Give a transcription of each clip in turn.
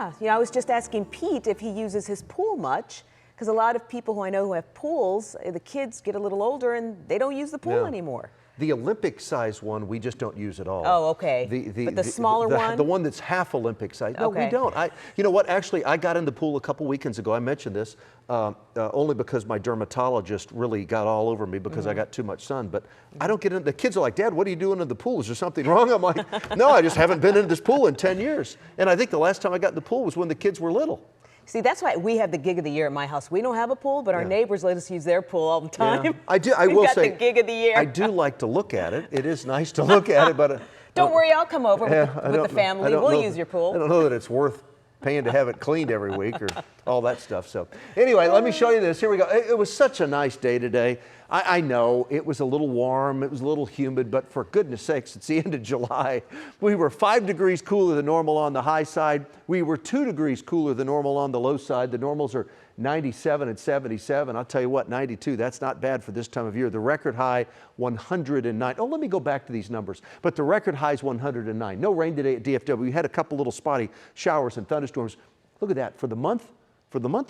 I was just asking Pete if he uses his pool much, because a lot of people who I know who have pools, the kids get a little older and they don't use the pool anymore. The Olympic size one, we just don't use at all. Oh, okay. But the smaller one? The one that's half Olympic size. No, we don't. You know what? Actually, I got in the pool a couple weekends ago. I mentioned this only because my dermatologist really got all over me because I got too much sun. But I don't get in. The kids are like, "Dad, what are you doing in the pool? Is there something wrong?" I'm like, "No, I just haven't been in this pool in 10 years." And I think the last time I got in the pool was when the kids were little. See, that's why we have the gig of the year at my house. We don't have a pool, but our neighbors let us use their pool all the time. Yeah. I will say, the gig of the year. I do like to look at it. It is nice to look at it, but don't worry, I'll come over with the family. We'll use your pool. I don't know that it's worth paying to have it cleaned every week or all that stuff. So anyway, let me show you this. Here we go. It was such a nice day today. I know it was a little warm, it was a little humid, but for goodness sakes, it's the end of July. We were 5 degrees cooler than normal on the high side. We were 2 degrees cooler than normal on the low side. The normals are 97 and 77. I'll tell you what, 92, that's not bad for this time of year. The record high, 109. Oh, let me go back to these numbers. But the record high is 109. No rain today at DFW. We had a couple little spotty showers and thunderstorms. Look at that, for the month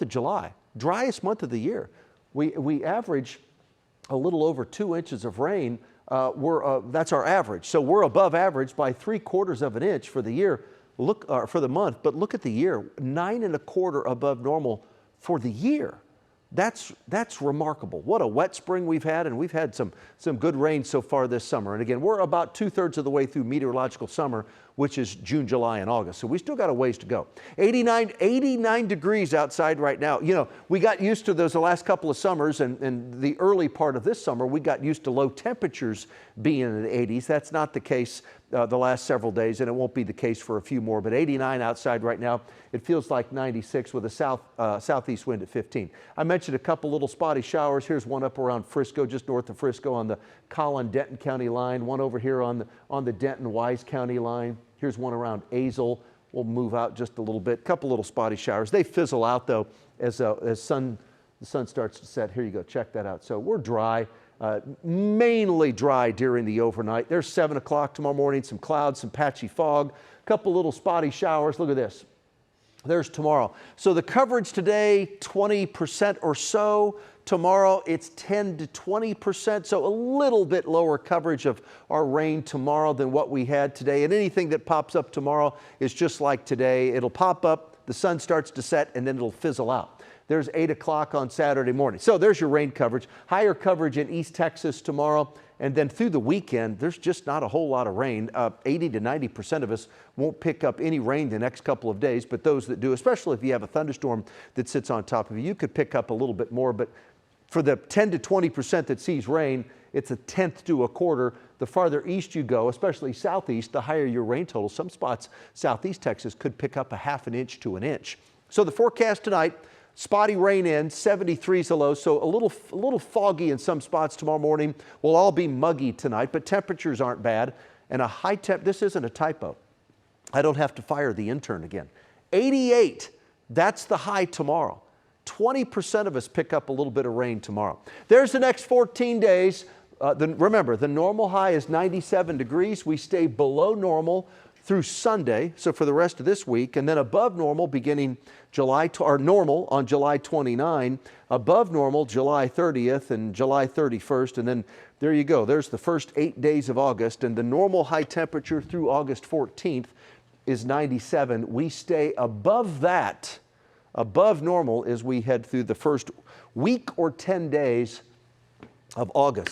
of July, driest month of the year, we average a little over 2 inches of rain. That's our average. So we're above average by 3/4 of an inch for the year. Look for the month, but look at the year, 9 1/4 above normal for the year. That's remarkable. What a wet spring we've had, and we've had some good rain so far this summer. And again, we're about 2/3 of the way through meteorological summer, which is June, July, and August. So we still got a ways to go. 89 degrees outside right now. You know, we got used to those the last couple of summers, and the early part of this summer, we got used to low temperatures being in the 80s. That's not the case the last several days, and it won't be the case for a few more. But 89 outside right now. It feels like 96 with a southeast wind at 15. I mentioned a couple little spotty showers. Here's one up around Frisco, just north of Frisco on the Collin-Denton County line. One over here on the Denton-Wise County line. Here's one around Azle. We'll move out just a little bit. Couple little spotty showers. They fizzle out though as the sun starts to set. Here you go. Check that out. So we're dry. Mainly dry during the overnight. There's 7 o'clock tomorrow morning, some clouds, some patchy fog, couple little spotty showers. Look at this. There's tomorrow. So the coverage today, 20% or so. Tomorrow, it's 10 to 20%, so a little bit lower coverage of our rain tomorrow than what we had today. And anything that pops up tomorrow is just like today. It'll pop up, the sun starts to set, and then it'll fizzle out. There's 8 o'clock on Saturday morning. So there's your rain coverage. Higher coverage in East Texas tomorrow. And then through the weekend, there's just not a whole lot of rain. 80 to 90% of us won't pick up any rain the next couple of days, but those that do, especially if you have a thunderstorm that sits on top of you, you could pick up a little bit more. But for the 10 to 20% that sees rain, it's 1/10 to 1/4. The farther east you go, especially southeast, the higher your rain total. Some spots, southeast Texas, could pick up 1/2 inch to 1 inch. So the forecast tonight, spotty rain in, 73's the low, so a little foggy in some spots tomorrow morning. We'll all be muggy tonight, but temperatures aren't bad. And a high temp, this isn't a typo. I don't have to fire the intern again. 88, that's the high tomorrow. 20% of us pick up a little bit of rain tomorrow. There's the next 14 days. Remember, the normal high is 97 degrees. We stay below normal through Sunday, so for the rest of this week, and then above normal beginning normal on July 29, above normal July 30th and July 31st, and then there you go. There's the first 8 days of August, and the normal high temperature through August 14th is 97. We stay above that, above normal, as we head through the first week or 10 days of August.